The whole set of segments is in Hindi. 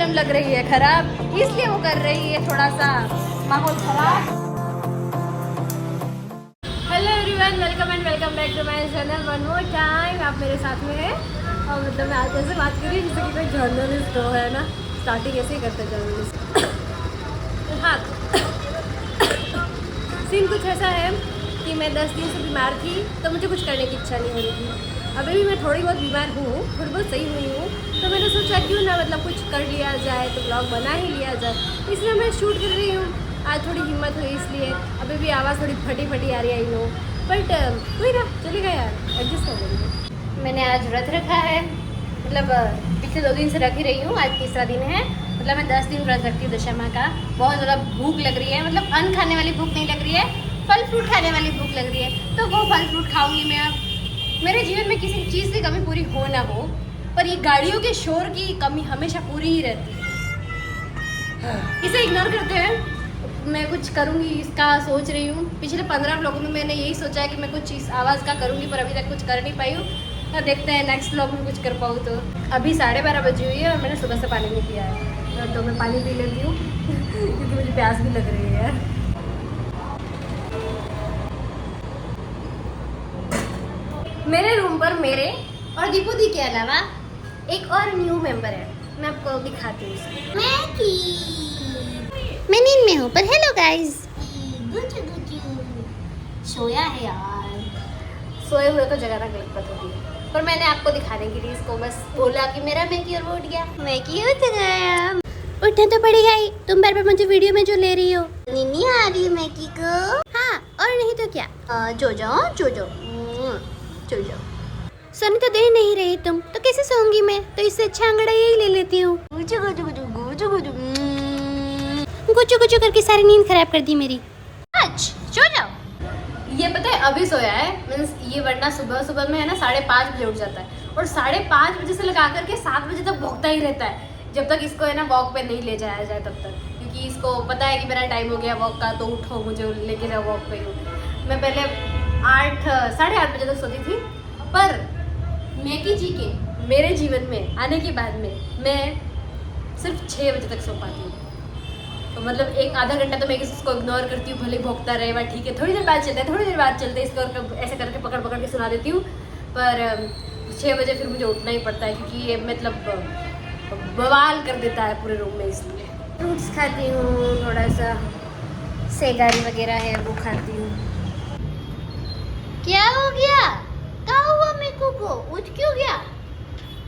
फिल्म लग रही है खराब, इसलिए वो कर रही है थोड़ा सा माहौल खराब। Hello everyone, welcome and welcome back to my channel one more time. आप मेरे साथ में हैं और मतलब मैं आज ऐसे बात कर रही हूँ जैसे कि कोई जर्नलिस्ट हो, है ना। स्टार्टिंग ऐसे ही करते जर्नलिस्ट। हाँ, सीन कुछ ऐसा है कि मैं 10 दिन से बीमार थी, तो मुझे कुछ करने की इच्छा नहीं हो रही थी। अभी भी मैं थोड़ी बहुत बीमार हूँ, थोड़ी बहुत सही हुई हूँ, तो मैंने सोचा क्यों ना मतलब कुछ कर लिया जाए, तो ब्लॉग बना ही लिया जाए, इसलिए मैं शूट कर रही हूँ। आज थोड़ी हिम्मत हुई इसलिए, अभी भी आवाज़ थोड़ी फटी फटी आ रही है, आई नो, बट कोई ना, चलेगा यार, एडजस्ट कर लेंगे। मैंने आज व्रत रखा है, मतलब पिछले 2 दिन से रख ही रही हूँ, आज तीसरा दिन है। मतलब मैं 10 दिन व्रत रखती हूँ दशमा का। बहुत ज़्यादा भूख लग रही है, मतलब अन्न खाने वाली भूख नहीं लग रही है, फल फ्रूट खाने वाली भूख लग रही है, तो वो फल फ्रूट खाऊंगी मैं। अब मेरे जीवन में किसी चीज़ की कमी पूरी हो ना हो, पर ये गाड़ियों के शोर की कमी हमेशा पूरी ही रहती है। इसे इग्नोर करते हैं, मैं कुछ करूँगी इसका सोच रही हूँ। पिछले 15 व्लॉग में मैंने यही सोचा है कि मैं कुछ इस आवाज़ का करूँगी, पर अभी तक कुछ कर नहीं पाई हूँ। तो देखते हैं नेक्स्ट व्लॉग में कुछ कर पाऊँ तो। अभी 12:30 बजी हुई है और मैंने सुबह से पानी नहीं पिया है, तो मैं पानी पी लेती हूँ क्योंकि मुझे प्यास भी लग रही है। मेरे रूम पर मेरे और दीपू दी के अलावा एक और न्यू मेंबर है, मैं आपको दिखाती हूँ उसे। मैं नींद में हूँ, पर हेलो गाइस। सोया है यार, सोए हुए को जगाना गलत बात होती है, पर मैंने आपको दिखाने के लिए इसको बस बोला कि मेरा मैकी और वो उठ गया, मैकी उठ गया। उठना तो पड़ेगा ही, तुम बार बार मुझे वीडियो में जो ले रही हो। नीनी आ रही है मैकी को, हाँ और नहीं तो क्या। जो जाओ चल जाओ। सोने तो दे नहीं रही तुम, तो कैसे सोऊंगी मैं, तो इससे अच्छा अंगड़ा यही ले लेती हूँ। गुचू गुचू करके सारी नींद खराब कर दी मेरी। आज सो जाओ। ये पता है अभी सोया है, मीन्स ये वरना सुबह सुबह में है ना 5:30 बजे उठ जाता है, और 5:30 बजे से लगा करके 7 बजे तक भौंकता ही रहता है, जब तक इसको है ना वॉक पे नहीं ले जाया जाए तब तक, क्योंकि इसको पता है कि मेरा टाइम हो गया वॉक का, तो उठो मुझे लेके जाओ वॉक पे। मैं पहले 8-8:30 बजे तक सोती थी, पर मैकी जी के मेरे जीवन में आने के बाद में मैं सिर्फ 6 बजे तक सो पाती हूँ। तो मतलब एक आधा घंटा तो मैं इसको इग्नोर करती हूँ, भले भोंकता रहे वह ठीक है, थोड़ी देर बाद चलते हैं, थोड़ी देर बाद चलते हैं, इसको ऐसे करके पकड़ पकड़ के सुना देती हूँ। पर 6 बजे फिर मुझे उठना ही पड़ता है, क्योंकि ये मतलब बवाल कर देता है पूरे रूम में, इसलिए। फ्रूट्स खाती हूँ, थोड़ा सा सेगारी वगैरह है वो खाती हूँ। क्या हो गया, क्या हुआ मेरे को उठ क्यों गया?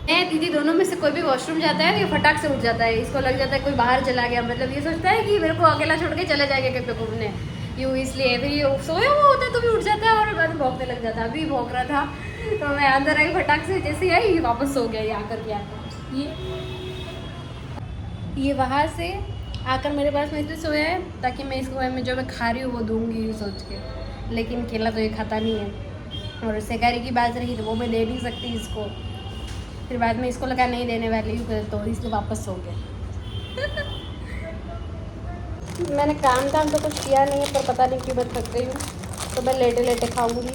मैं दीदी दोनों में से कोई भी वॉशरूम जाता है तो ये फटाक से उठ जाता है, इसको लग जाता है कोई बाहर चला गया, मतलब ये सोचता है कि मेरे को अकेला छोड़ के चले जाएगा कहीं पे घूमने, यूँ इसलिए फिर ये सोया हुआ होता है तो भी उठ जाता है और बाद में भौंकने लग जाता है। अभी भौंक रहा था तो मैं अंदर आई, फटाक से जैसे आई वापस सो गया, ये आकर के ये वहाँ से आकर मेरे पास में इसलिए सोया है ताकि मैं इसको मैं जो मैं खा रही हूँ वो दूंगी सोच के, लेकिन केला तो ये खाता नहीं है। और सेगारी की बात रही तो वो मैं दे नहीं सकती इसको, फिर बाद में इसको लगा नहीं देने वाली हूँ, तो इसलिए वापस सो गया। मैंने काम तो कुछ किया नहीं है, पर पता नहीं क्यों मैं थक गई हूँ, तो मैं लेटे लेटे खाऊंगी।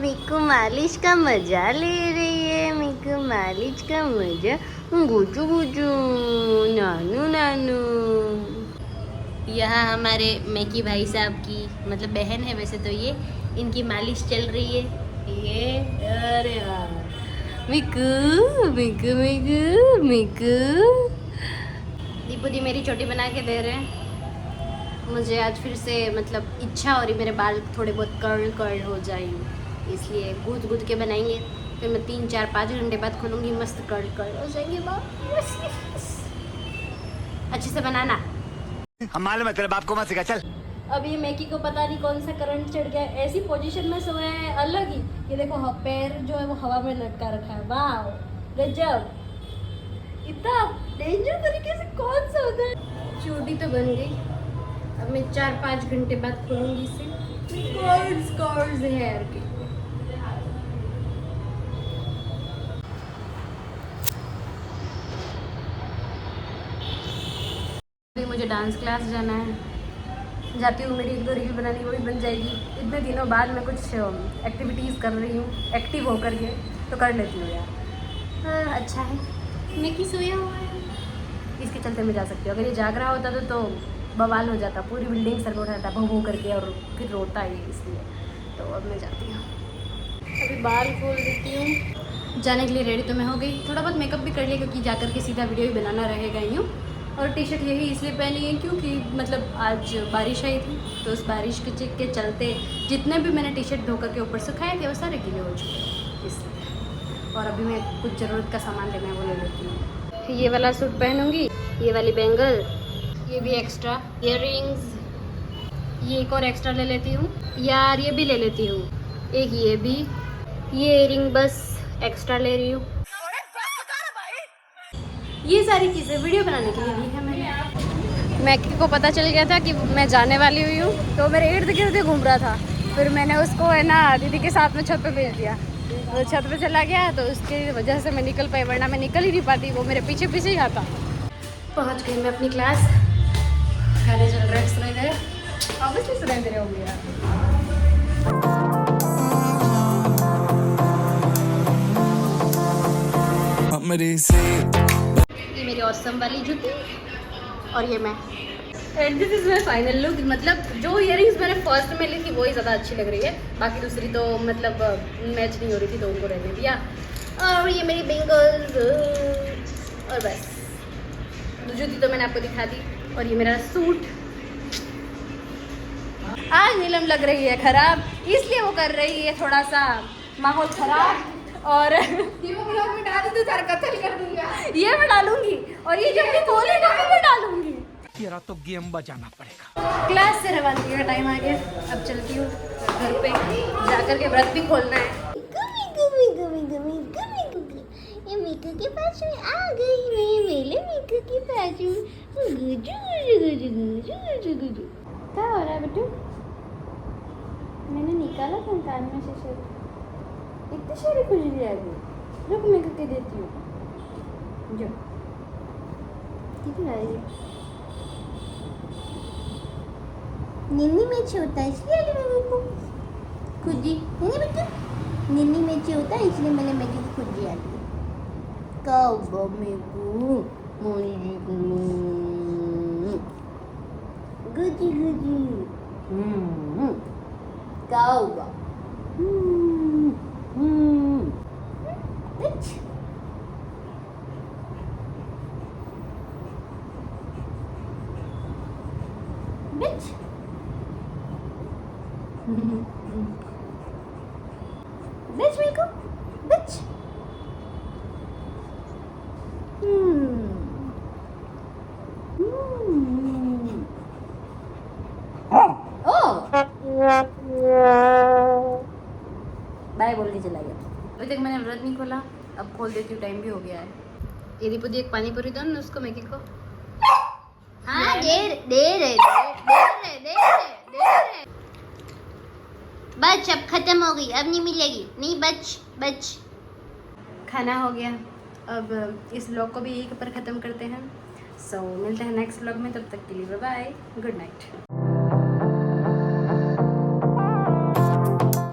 मिक्कू मालिश का मजा ले रही है, मिक्कू मालिश का मजा, गुजू गुजू, नानू नानू। यहाँ हमारे मैकी भाई साहब की मतलब बहन है वैसे तो ये, इनकी मालिश चल रही है। ये अरे यार मिक्कू मिक्कू मिक्कू मिक्कू, दीपू दी मेरी चोटी बना के दे रहे हैं मुझे। आज फिर से मतलब इच्छा हो रही मेरे बाल थोड़े बहुत कर्ल हो जाए, इसलिए गूंद गूंद के बनाएंगे, फिर मैं 3-4-5 घंटे बाद खोलूँगी, मस्त कर्ल हो जाएंगे बाल। अच्छे से बनाना, हम मालूम है तेरे बाप को मत सिखा, चल। अभी मैकी को पता नहीं कौन सा करंट चढ़ गया, ऐसी पोजीशन में सोया है अलग ही। ये देखो पैर जो है वो हवा में लटका रखा है, वाह गजब, इतना डेंजर तरीके से कौन सा होता है। चोटी तो बन गई, अब मैं 4-5 घंटे बाद खोलूंगी इसे। कर्ल्स हेयर के मुझे डांस क्लास जाना है, जाती हूँ, मेरी 1-2 रील बनानी वो भी बन जाएगी। इतने दिनों बाद मैं कुछ एक्टिविटीज़ कर रही हूँ, एक्टिव होकर के, तो कर लेती हूँ यार। हाँ, अच्छा है। मिकी सोया हुआ है, इसके चलते मैं जा सकती हूँ। अगर ये जाग रहा होता तो बवाल हो जाता, पूरी बिल्डिंग सर पे उठाता भू भू करके और फिर रोता है इसलिए। तो अब मैं जाती हूँ, अभी बाल खोल देती हूँ। जाने के लिए रेडी तो मैं हो गई, थोड़ा बहुत मेकअप भी कर लिया क्योंकि जा कर के सीधा वीडियो ही बनाना रहेगा यूँ। और टी शर्ट यही इसलिए पहनी है क्योंकि मतलब आज बारिश आई थी, तो उस बारिश के चलते जितने भी मैंने टी शर्ट धो करके ऊपर सुखाए थे वो सारे गीले हो चुके हैं इसलिए। और अभी मैं कुछ ज़रूरत का सामान लेना है वो ले लेती हूँ। ये वाला सूट पहनूंगी, ये वाली बैंगल, ये भी एक्स्ट्रा इयररिंग्स, ये एक और एक्स्ट्रा ले लेती हूँ यार, ये भी ले लेती हूँ एक, ये भी, ये इयररिंग बस एक्स्ट्रा ले रही हूँ। ये सारी चीज़ें वीडियो बनाने के लिए ली है मैंने। मैकी को पता चल गया था कि मैं जाने वाली हुई हूँ, तो मेरे इर्द गिर्द घूम रहा था। फिर मैंने उसको है ना दीदी के साथ में छत पे भेज दिया, वो छत पे चला गया, तो उसकी वजह से मैं निकल पाई, वरना मैं निकल ही नहीं पाती, वो मेरे पीछे पीछे ही आता। पहुँच गई मैं अपनी क्लास, गाने चल रहे सुनाई दे रहे, ऑब्वियसली सुनाई दे रहे होंगे यार। ये मेरी ऑसम वाली जूती और ये मैं, and this is my final look. मतलब जो इयररिंग्स मैंने फर्स्ट में ली थी वही ज़्यादा अच्छी लग रही है, बाकी दूसरी तो मतलब मैच नहीं हो रही थी तो उनको रहने दिया। और ये मेरी बैंगल्स और बस, जूती तो मैंने आपको दिखा दी। और ये मेरा सूट, आज नीलम लग रही है खराब, इसलिए वो कर रही है थोड़ा सा माहौल खराब। और ये मैं डालूंगी, और ये जब भी बोलेगा मैं डालूंगी। तेरा तो गेम बजाना पड़ेगा। क्लास से रवानगी का टाइम आ गया, अब चलती हूँ घर पे, जाकर के व्रत भी खोलना है। ये मीकू के पास में आ गई मैं, मेरे मीकू के पास में क्या हो रहा है बेटू? मैंने निकाला था कान में से शेर, इतनी सारी खुजली आ गई। रुक मैं करके देती हूँ, जो कितनी आई निन्नी में छोटा इसलिए मेरे को खुदी है ना बेटा, निन्नी में छोटा इसलिए मैंने मेरे को खुदी आ गई। काओ मेरे मोनी गुजी गुजी काओ bitch bitch bitch मेरे को bitch बाय बोल के चला गया। अभी तक मैंने व्रत नहीं खोला, अब खोल देती हूँ, टाइम भी हो गया है। यदि पुदी एक पानी पूरी दो ना उसको, मैगी को। हाँ दे रहे बच, अब खत्म हो गई, अब नहीं मिलेगी, नहीं बच। खाना हो गया, अब इस व्लॉग को भी यहीं पर ख़त्म करते हैं। सो मिलते हैं नेक्स्ट व्लॉग में, तब तक के लिए बाय बाय, गुड नाइट।